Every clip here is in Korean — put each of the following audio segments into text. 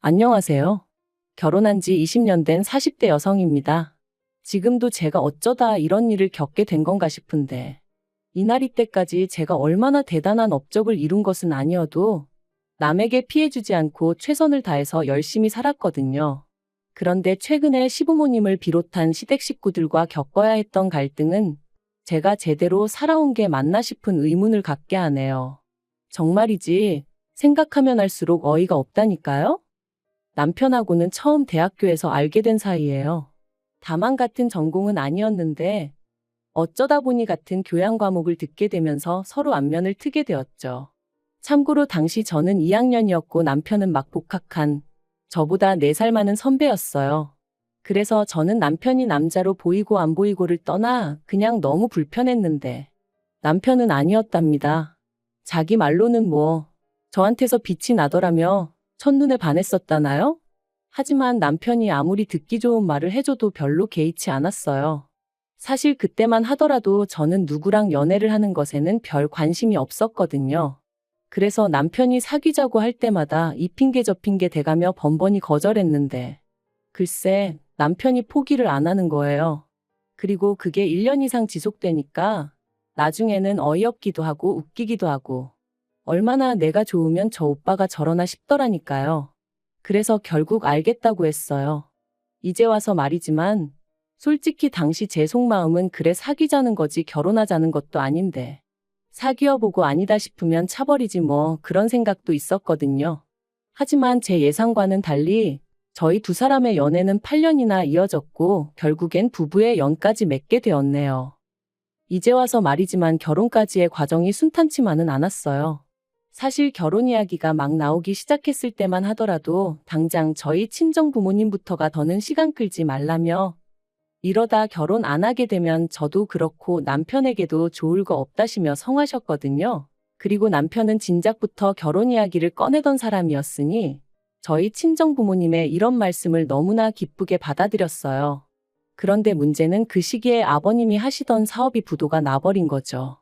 안녕하세요. 결혼한 지 20년 된 40대 여성입니다. 지금도 제가 어쩌다 이런 일을 겪게 된 건가 싶은데, 이날 이때까지 제가 얼마나 대단한 업적을 이룬 것은 아니어도 남에게 피해주지 않고 최선을 다해서 열심히 살았거든요. 그런데 최근에 시부모님을 비롯한 시댁 식구들과 겪어야 했던 갈등은 제가 제대로 살아온 게 맞나 싶은 의문을 갖게 하네요. 정말이지 생각하면 할수록 어이가 없다니까요? 남편하고는 처음 대학교에서 알게 된 사이예요. 다만 같은 전공은 아니었는데 어쩌다 보니 같은 교양 과목을 듣게 되면서 서로 안면을 트게 되었죠. 참고로 당시 저는 2학년이었고 남편은 막 복학한 저보다 4살 많은 선배였어요. 그래서 저는 남편이 남자로 보이고 안 보이고를 떠나 그냥 너무 불편했는데 남편은 아니었답니다. 자기 말로는 저한테서 빛이 나더라며 첫눈에 반했었다나요? 하지만 남편이 아무리 듣기 좋은 말을 해줘도 별로 개의치 않았어요. 사실 그때만 하더라도 저는 누구랑 연애를 하는 것에는 별 관심이 없었거든요. 그래서 남편이 사귀자고 할 때마다 이 핑계 저 핑계 대가며 번번이 거절했는데 글쎄 남편이 포기를 안 하는 거예요. 그리고 그게 1년 이상 지속되니까 나중에는 어이없기도 하고 웃기기도 하고 얼마나 내가 좋으면 저 오빠가 저러나 싶더라니까요. 그래서 결국 알겠다고 했어요. 이제 와서 말이지만 솔직히 당시 제 속마음은 그래 사귀자는 거지 결혼하자는 것도 아닌데 사귀어보고 아니다 싶으면 차버리지 그런 생각도 있었거든요. 하지만 제 예상과는 달리 저희 두 사람의 연애는 8년이나 이어졌고 결국엔 부부의 연까지 맺게 되었네요. 이제 와서 말이지만 결혼까지의 과정이 순탄치만은 않았어요. 사실 결혼 이야기가 막 나오기 시작했을 때만 하더라도 당장 저희 친정 부모님부터가 더는 시간 끌지 말라며 이러다 결혼 안 하게 되면 저도 그렇고 남편에게도 좋을 거 없다시며 성하셨거든요. 그리고 남편은 진작부터 결혼 이야기를 꺼내던 사람이었으니 저희 친정 부모님의 이런 말씀을 너무나 기쁘게 받아들였어요. 그런데 문제는 그 시기에 아버님이 하시던 사업이 부도가 나버린 거죠.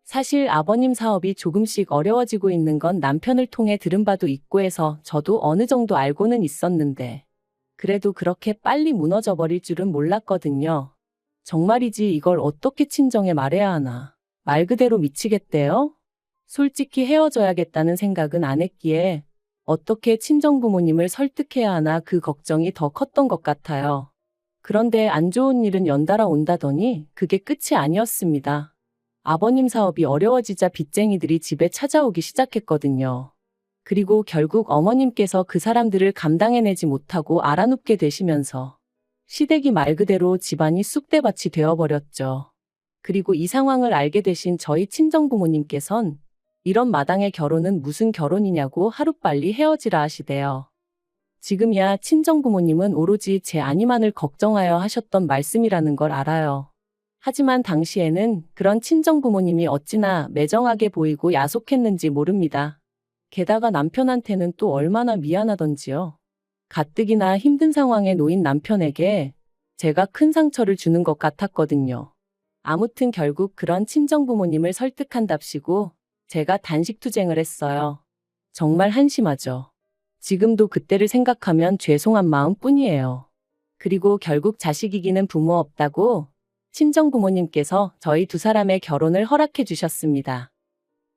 사실 아버님 사업이 조금씩 어려워지고 있는 건 남편을 통해 들은 바도 있고 해서 저도 어느 정도 알고는 있었는데 그래도 그렇게 빨리 무너져 버릴 줄은 몰랐거든요. 정말이지 이걸 어떻게 친정에 말해야 하나. 말 그대로 미치겠대요? 솔직히 헤어져야겠다는 생각은 안 했기에 어떻게 친정 부모님을 설득해야 하나 그 걱정이 더 컸던 것 같아요. 그런데 안 좋은 일은 연달아 온다더니 그게 끝이 아니었습니다. 아버님 사업이 어려워지자 빚쟁이들이 집에 찾아오기 시작했거든요. 그리고 결국 어머님께서 그 사람들을 감당해내지 못하고 알아눕게 되시면서 시댁이 말 그대로 집안이 쑥대밭이 되어버렸죠. 그리고 이 상황을 알게 되신 저희 친정부모님께선 이런 마당의 결혼은 무슨 결혼이냐고 하루빨리 헤어지라 하시대요. 지금이야 친정부모님은 오로지 제 안위만을 걱정하여 하셨던 말씀이라는 걸 알아요. 하지만 당시에는 그런 친정부모님이 어찌나 매정하게 보이고 야속했는지 모릅니다. 게다가 남편한테는 또 얼마나 미안하던지요. 가뜩이나 힘든 상황에 놓인 남편에게 제가 큰 상처를 주는 것 같았거든요. 아무튼 결국 그런 친정부모님을 설득한답시고 제가 단식투쟁을 했어요. 정말 한심하죠. 지금도 그때를 생각하면 죄송한 마음뿐이에요. 그리고 결국 자식 이기는 부모 없다고 친정부모님께서 저희 두 사람의 결혼을 허락해 주셨습니다.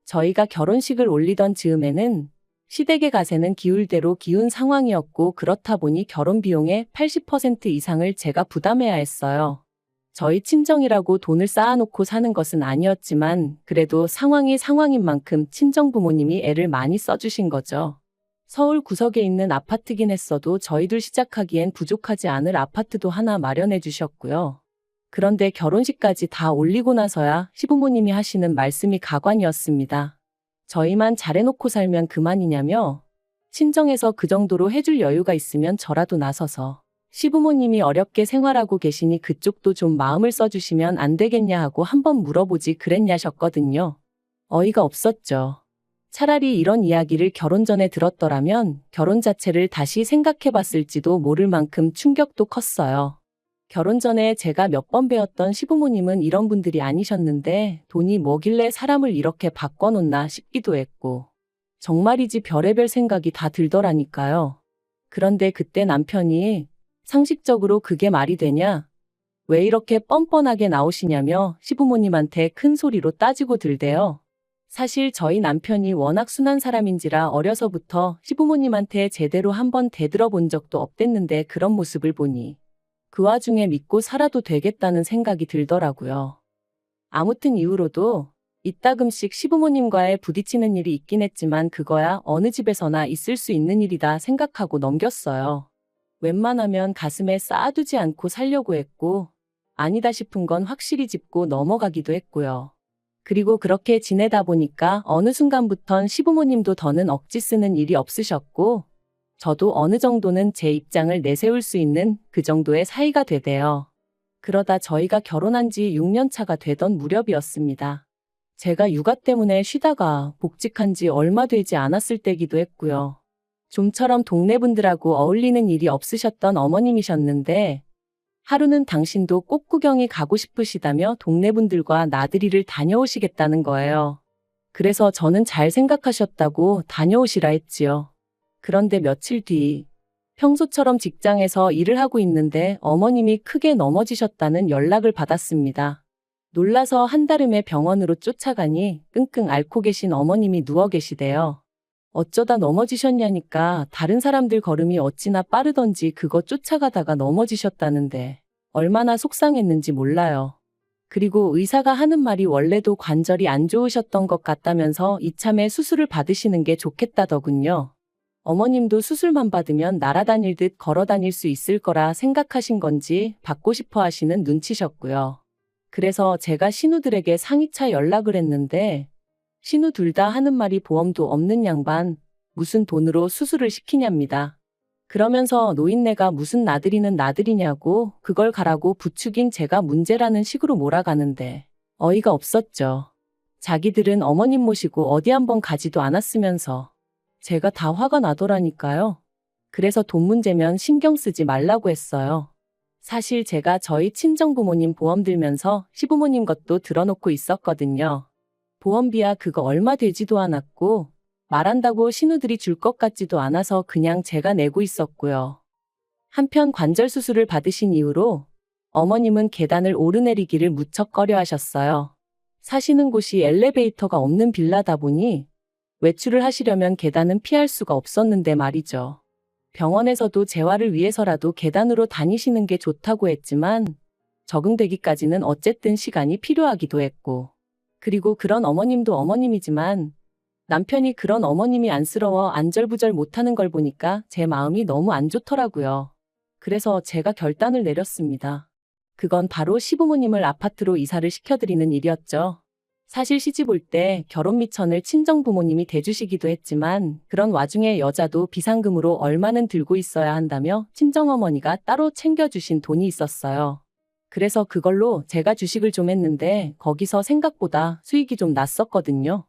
저희가 결혼식을 올리던 즈음에는 시댁의 가세는 기울 대로 기운 상황이었고 그렇다 보니 결혼 비용의 80% 이상을 제가 부담해야 했어요. 저희 친정이라고 돈을 쌓아놓고 사는 것은 아니었지만 그래도 상황이 상황인 만큼 친정부모님이 애를 많이 써주신 거죠. 서울 구석에 있는 아파트긴 했어도 저희들 시작하기엔 부족하지 않을 아파트도 하나 마련해 주셨고요. 그런데 결혼식까지 다 올리고 나서야 시부모님이 하시는 말씀이 가관이었습니다. 저희만 잘해놓고 살면 그만이냐며 친정에서 그 정도로 해줄 여유가 있으면 저라도 나서서 시부모님이 어렵게 생활하고 계시니 그쪽도 좀 마음을 써주시면 안 되겠냐 하고 한번 물어보지 그랬냐셨거든요. 어이가 없었죠. 차라리 이런 이야기를 결혼 전에 들었더라면 결혼 자체를 다시 생각해봤을지도 모를 만큼 충격도 컸어요. 결혼 전에 제가 몇 번 배웠던 시부모님은 이런 분들이 아니셨는데 돈이 뭐길래 사람을 이렇게 바꿔놓나 싶기도 했고 정말이지 별의별 생각이 다 들더라니까요. 그런데 그때 남편이 상식적으로 그게 말이 되냐? 왜 이렇게 뻔뻔하게 나오시냐며 시부모님한테 큰 소리로 따지고 들대요. 사실 저희 남편이 워낙 순한 사람인지라 어려서부터 시부모님한테 제대로 한번 대들어본 적도 없댔는데 그런 모습을 보니 그 와중에 믿고 살아도 되겠다는 생각이 들더라고요. 아무튼 이후로도 이따금씩 시부모님과의 부딪히는 일이 있긴 했지만 그거야 어느 집에서나 있을 수 있는 일이다 생각하고 넘겼어요. 웬만하면 가슴에 쌓아두지 않고 살려고 했고 아니다 싶은 건 확실히 짚고 넘어가기도 했고요. 그리고 그렇게 지내다 보니까 어느 순간부턴 시부모님도 더는 억지 쓰는 일이 없으셨고 저도 어느 정도는 제 입장을 내세울 수 있는 그 정도의 사이가 되대요. 그러다 저희가 결혼한 지 6년 차가 되던 무렵이었습니다. 제가 육아 때문에 쉬다가 복직한 지 얼마 되지 않았을 때기도 했고요. 좀처럼 동네 분들하고 어울리는 일이 없으셨던 어머님이셨는데 하루는 당신도 꽃 구경이 가고 싶으시다며 동네 분들과 나들이를 다녀오시겠다는 거예요. 그래서 저는 잘 생각하셨다고 다녀오시라 했지요. 그런데 며칠 뒤 평소처럼 직장에서 일을 하고 있는데 어머님이 크게 넘어지셨다는 연락을 받았습니다. 놀라서 한달음에 병원으로 쫓아가니 끙끙 앓고 계신 어머님이 누워 계시대요. 어쩌다 넘어지셨냐니까 다른 사람들 걸음이 어찌나 빠르던지 그거 쫓아가다가 넘어지셨다는데 얼마나 속상했는지 몰라요. 그리고 의사가 하는 말이 원래도 관절이 안 좋으셨던 것 같다면서 이참에 수술을 받으시는 게 좋겠다더군요. 어머님도 수술만 받으면 날아다닐 듯 걸어다닐 수 있을 거라 생각하신 건지 받고 싶어 하시는 눈치셨고요. 그래서 제가 신우들에게 상의차 연락을 했는데 신우 둘 다 하는 말이 보험도 없는 양반, 무슨 돈으로 수술을 시키냐입니다. 그러면서 노인네가 무슨 나들이는 나들이냐고 그걸 가라고 부추긴 제가 문제라는 식으로 몰아가는데 어이가 없었죠. 자기들은 어머님 모시고 어디 한번 가지도 않았으면서 제가 다 화가 나더라니까요. 그래서 돈 문제면 신경 쓰지 말라고 했어요. 사실 제가 저희 친정부모님 보험 들면서 시부모님 것도 들어놓고 있었거든요. 보험비야 그거 얼마 되지도 않았고 말한다고 신우들이 줄 것 같지도 않아서 그냥 제가 내고 있었고요. 한편 관절 수술을 받으신 이후로 어머님은 계단을 오르내리기를 무척 꺼려 하셨어요. 사시는 곳이 엘리베이터가 없는 빌라다 보니 외출을 하시려면 계단은 피할 수가 없었는데 말이죠. 병원에서도 재활을 위해서라도 계단으로 다니시는 게 좋다고 했지만 적응되기까지는 어쨌든 시간이 필요하기도 했고 그리고 그런 어머님도 어머님이지만 남편이 그런 어머님이 안쓰러워 안절부절 못하는 걸 보니까 제 마음이 너무 안 좋더라고요. 그래서 제가 결단을 내렸습니다. 그건 바로 시부모님을 아파트로 이사를 시켜드리는 일이었죠. 사실 시집 올 때 결혼 미천을 친정부모님이 대주시기도 했지만 그런 와중에 여자도 비상금으로 얼마는 들고 있어야 한다며 친정어머니가 따로 챙겨주신 돈이 있었어요. 그래서 그걸로 제가 주식을 좀 했는데 거기서 생각보다 수익이 좀 났었거든요.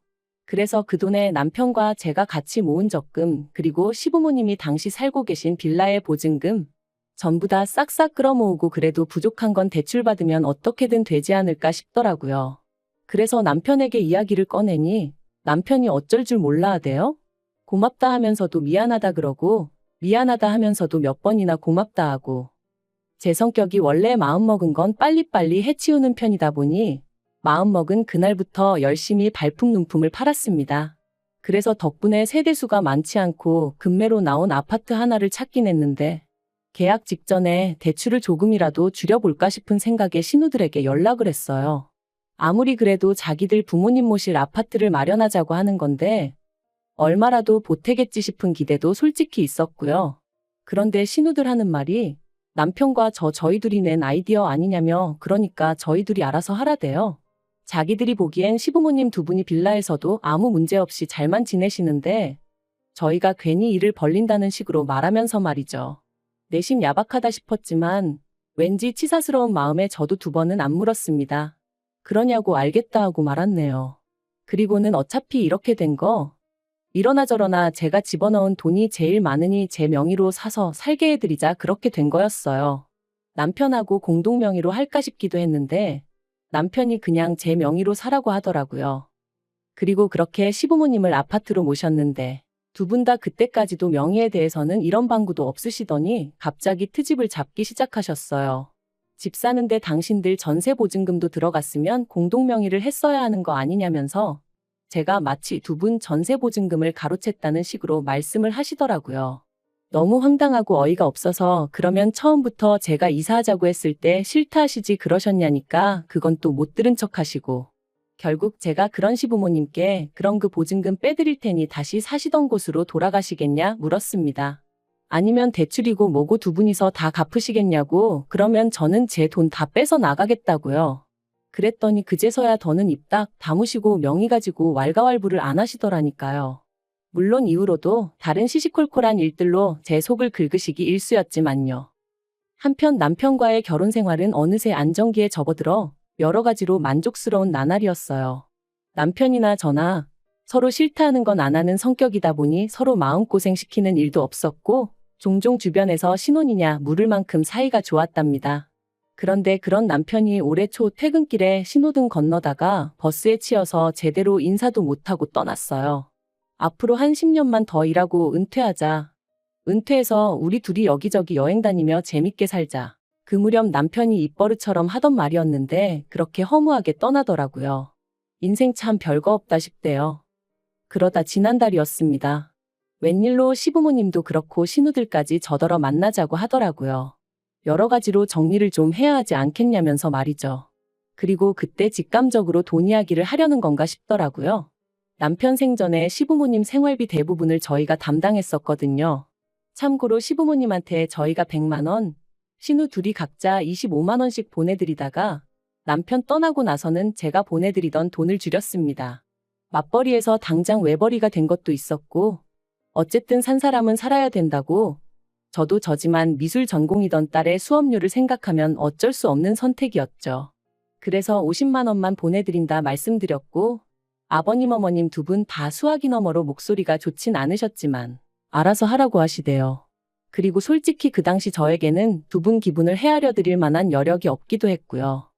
그래서 그 돈에 남편과 제가 같이 모은 적금 그리고 시부모님이 당시 살고 계신 빌라의 보증금 전부 다 싹싹 끌어모으고 그래도 부족한 건 대출받으면 어떻게든 되지 않을까 싶더라고요. 그래서 남편에게 이야기를 꺼내니 남편이 어쩔 줄 몰라 하대요. 고맙다 하면서도 미안하다 그러고 미안하다 하면서도 몇 번이나 고맙다 하고 제 성격이 원래 마음먹은 건 빨리빨리 해치우는 편이다 보니 마음먹은 그날부터 열심히 발품눈품을 팔았습니다. 그래서 덕분에 세대수가 많지 않고 급매로 나온 아파트 하나를 찾긴 했는데 계약 직전에 대출을 조금이라도 줄여볼까 싶은 생각에 신우들에게 연락을 했어요. 아무리 그래도 자기들 부모님 모실 아파트를 마련하자고 하는 건데 얼마라도 보태겠지 싶은 기대도 솔직히 있었고요. 그런데 신우들 하는 말이 남편과 저희 둘이 낸 아이디어 아니냐며 그러니까 저희 둘이 알아서 하라대요. 자기들이 보기엔 시부모님 두 분이 빌라에서도 아무 문제 없이 잘만 지내시는데 저희가 괜히 일을 벌린다는 식으로 말하면서 말이죠. 내심 야박하다 싶었지만 왠지 치사스러운 마음에 저도 두 번은 안 물었습니다. 그러냐고 알겠다 하고 말았네요. 그리고는 어차피 이렇게 된 거 이러나 저러나 제가 집어넣은 돈이 제일 많으니 제 명의로 사서 살게 해드리자 그렇게 된 거였어요. 남편하고 공동 명의로 할까 싶기도 했는데 남편이 그냥 제 명의로 사라고 하더라고요. 그리고 그렇게 시부모님을 아파트로 모셨는데 두 분 다 그때까지도 명의에 대해서는 이런 방구도 없으시더니 갑자기 트집을 잡기 시작하셨어요. 집 사는데 당신들 전세 보증금도 들어갔으면 공동명의를 했어야 하는 거 아니냐면서 제가 마치 두 분 전세 보증금을 가로챘다는 식으로 말씀을 하시더라고요. 너무 황당하고 어이가 없어서 그러면 처음부터 제가 이사하자고 했을 때 싫다 하시지 그러셨냐니까 그건 또 못 들은 척 하시고 결국 제가 그런 시부모님께 그럼 그 보증금 빼드릴 테니 다시 사시던 곳으로 돌아가시겠냐 물었습니다. 아니면 대출이고 뭐고 두 분이서 다 갚으시겠냐고 그러면 저는 제 돈 다 빼서 나가겠다고요. 그랬더니 그제서야 더는 입 딱 다무시고 명의 가지고 왈가왈부를 안 하시더라니까요. 물론 이후로도 다른 시시콜콜한 일들로 제 속을 긁으시기 일쑤였지만요. 한편 남편과의 결혼 생활은 어느새 안정기에 접어들어 여러 가지로 만족스러운 나날이었어요. 남편이나 저나 서로 싫다 하는 건 안 하는 성격이다 보니 서로 마음고생시키는 일도 없었고 종종 주변에서 신혼이냐 물을 만큼 사이가 좋았답니다. 그런데 그런 남편이 올해 초 퇴근길에 신호등 건너다가 버스에 치여서 제대로 인사도 못하고 떠났어요. 앞으로 한 10년만 더 일하고 은퇴하자. 은퇴해서 우리 둘이 여기저기 여행 다니며 재밌게 살자. 그 무렵 남편이 입버릇처럼 하던 말이었는데 그렇게 허무하게 떠나더라고요. 인생 참 별거 없다 싶대요. 그러다 지난달이었습니다. 웬일로 시부모님도 그렇고 신우들까지 저더러 만나자고 하더라고요. 여러 가지로 정리를 좀 해야 하지 않겠냐면서 말이죠. 그리고 그때 직감적으로 돈 이야기를 하려는 건가 싶더라고요. 남편 생전에 시부모님 생활비 대부분을 저희가 담당했었거든요. 참고로 시부모님한테 저희가 100만 원, 신우 둘이 각자 25만 원씩 보내드리다가 남편 떠나고 나서는 제가 보내드리던 돈을 줄였습니다. 맞벌이에서 당장 외벌이가 된 것도 있었고 어쨌든 산 사람은 살아야 된다고 저도 저지만 미술 전공이던 딸의 수업료를 생각하면 어쩔 수 없는 선택이었죠. 그래서 50만 원만 보내드린다 말씀드렸고 아버님 어머님 두 분 다 수화기 너머로 목소리가 좋진 않으셨지만 알아서 하라고 하시대요. 그리고 솔직히 그 당시 저에게는 두 분 기분을 헤아려 드릴 만한 여력이 없기도 했고요.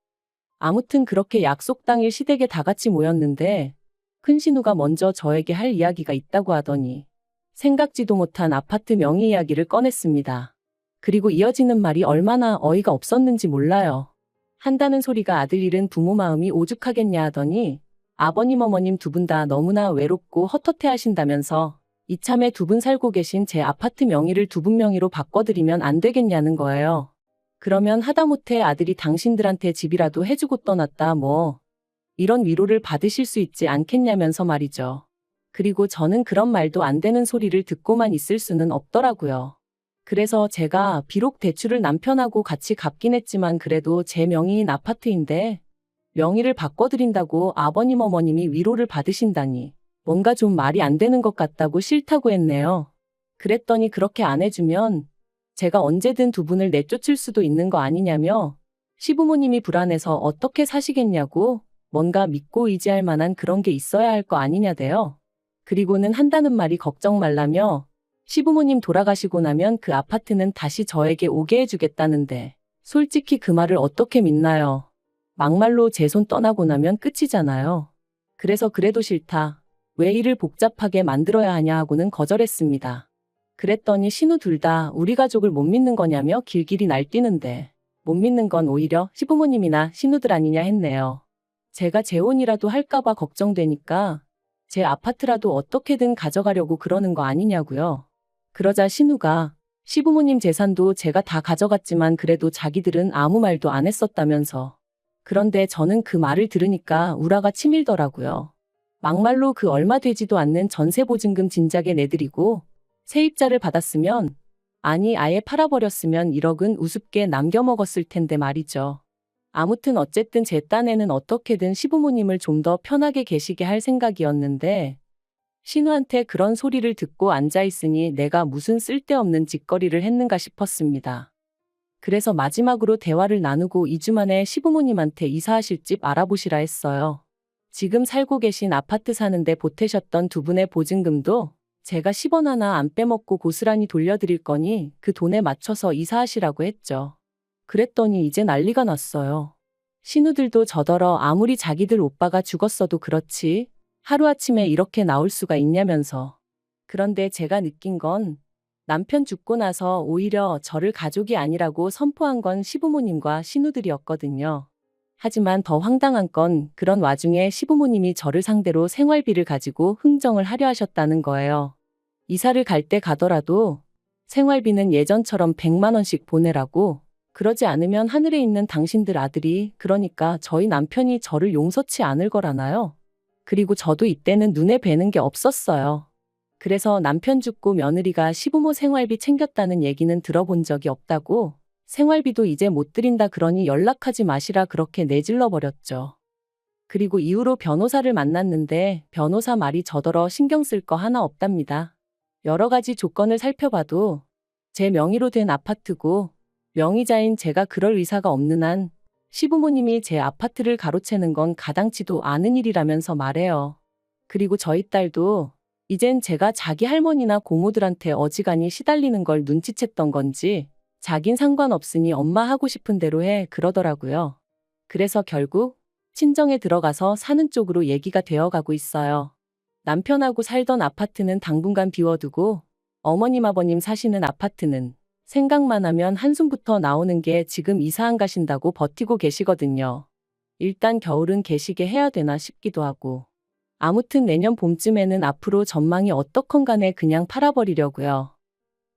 아무튼 그렇게 약속 당일 시댁에 다 같이 모였는데 큰신우가 먼저 저에게 할 이야기가 있다고 하더니 생각지도 못한 아파트 명의 이야기를 꺼냈습니다. 그리고 이어지는 말이 얼마나 어이가 없었는지 몰라요. 한다는 소리가 아들 잃은 부모 마음이 오죽하겠냐 하더니 아버님 어머님 두 분 다 너무나 외롭고 헛헛해 하신다면서 이참에 두 분 살고 계신 제 아파트 명의를 두 분 명의로 바꿔드리면 안 되겠냐는 거예요. 그러면 하다못해 아들이 당신들한테 집이라도 해주고 떠났다 뭐 이런 위로를 받으실 수 있지 않겠냐면서 말이죠. 그리고 저는 그런 말도 안 되는 소리를 듣고만 있을 수는 없더라고요. 그래서 제가 비록 대출을 남편하고 같이 갚긴 했지만 그래도 제 명의인 아파트인데 명의를 바꿔드린다고 아버님 어머님이 위로를 받으신다니 뭔가 좀 말이 안 되는 것 같다고 싫다고 했네요. 그랬더니 그렇게 안 해주면 제가 언제든 두 분을 내쫓을 수도 있는 거 아니냐며 시부모님이 불안해서 어떻게 사시겠냐고 뭔가 믿고 의지할 만한 그런 게 있어야 할 거 아니냐대요. 그리고는 한다는 말이 걱정 말라며 시부모님 돌아가시고 나면 그 아파트는 다시 저에게 오게 해주겠다는데 솔직히 그 말을 어떻게 믿나요? 막말로 제 손 떠나고 나면 끝이잖아요. 그래서 그래도 싫다. 왜 일을 복잡하게 만들어야 하냐 하고는 거절했습니다. 그랬더니 신우 둘 다 우리 가족을 못 믿는 거냐며 길길이 날뛰는데 못 믿는 건 오히려 시부모님이나 신우들 아니냐 했네요. 제가 재혼이라도 할까봐 걱정되니까 제 아파트라도 어떻게든 가져가려고 그러는 거 아니냐고요. 그러자 신우가 시부모님 재산도 제가 다 가져갔지만 그래도 자기들은 아무 말도 안 했었다면서. 그런데 저는 그 말을 들으니까 우라가 치밀더라고요. 막말로 그 얼마 되지도 않는 전세보증금 진작에 내드리고 세입자를 받았으면 아니 아예 팔아버렸으면 1억은 우습게 남겨먹었을 텐데 말이죠. 아무튼 어쨌든 제 딴에는 어떻게든 시부모님을 좀 더 편하게 계시게 할 생각이었는데 신우한테 그런 소리를 듣고 앉아있으니 내가 무슨 쓸데없는 짓거리를 했는가 싶었습니다. 그래서 마지막으로 대화를 나누고 2주 만에 시부모님한테 이사하실 집 알아보시라 했어요. 지금 살고 계신 아파트 사는데 보태셨던 두 분의 보증금도 제가 10원 하나 안 빼먹고 고스란히 돌려드릴 거니 그 돈에 맞춰서 이사하시라고 했죠. 그랬더니 이제 난리가 났어요. 신우들도 저더러 아무리 자기들 오빠가 죽었어도 그렇지 하루아침에 이렇게 나올 수가 있냐면서 그런데 제가 느낀 건 남편 죽고 나서 오히려 저를 가족이 아니라고 선포한 건 시부모님과 시누들이었거든요. 하지만 더 황당한 건 그런 와중에 시부모님이 저를 상대로 생활비를 가지고 흥정을 하려 하셨다는 거예요. 이사를 갈 때 가더라도 생활비는 예전처럼 100만 원씩 보내라고, 그러지 않으면 하늘에 있는 당신들 아들이, 그러니까 저희 남편이 저를 용서치 않을 거라나요? 그리고 저도 이때는 눈에 뵈는 게 없었어요. 그래서 남편 죽고 며느리가 시부모 생활비 챙겼다는 얘기는 들어본 적이 없다고, 생활비도 이제 못 드린다 그러니 연락하지 마시라 그렇게 내질러 버렸죠. 그리고 이후로 변호사를 만났는데 변호사 말이 저더러 신경 쓸 거 하나 없답니다. 여러 가지 조건을 살펴봐도 제 명의로 된 아파트고 명의자인 제가 그럴 의사가 없는 한 시부모님이 제 아파트를 가로채는 건 가당치도 않은 일이라면서 말해요. 그리고 저희 딸도 이젠 제가 자기 할머니나 고모들한테 어지간히 시달리는 걸 눈치챘던 건지 자긴 상관없으니 엄마 하고 싶은 대로 해 그러더라고요. 그래서 결국 친정에 들어가서 사는 쪽으로 얘기가 되어가고 있어요. 남편하고 살던 아파트는 당분간 비워두고 어머님 아버님 사시는 아파트는 생각만 하면 한숨부터 나오는 게 지금 이사 안 가신다고 버티고 계시거든요. 일단 겨울은 계시게 해야 되나 싶기도 하고. 아무튼 내년 봄쯤에는 앞으로 전망이 어떻건간에 그냥 팔아버리려고요.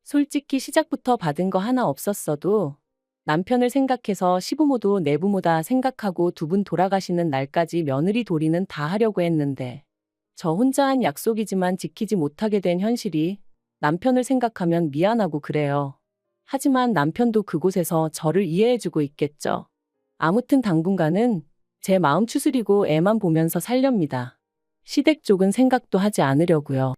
솔직히 시작부터 받은 거 하나 없었어도 남편을 생각해서 시부모도 내부모다 생각하고 두 분 돌아가시는 날까지 며느리 도리는 다 하려고 했는데 저 혼자 한 약속이지만 지키지 못하게 된 현실이 남편을 생각하면 미안하고 그래요. 하지만 남편도 그곳에서 저를 이해해주고 있겠죠. 아무튼 당분간은 제 마음 추스리고 애만 보면서 살렵니다. 시댁 쪽은 생각도 하지 않으려고요.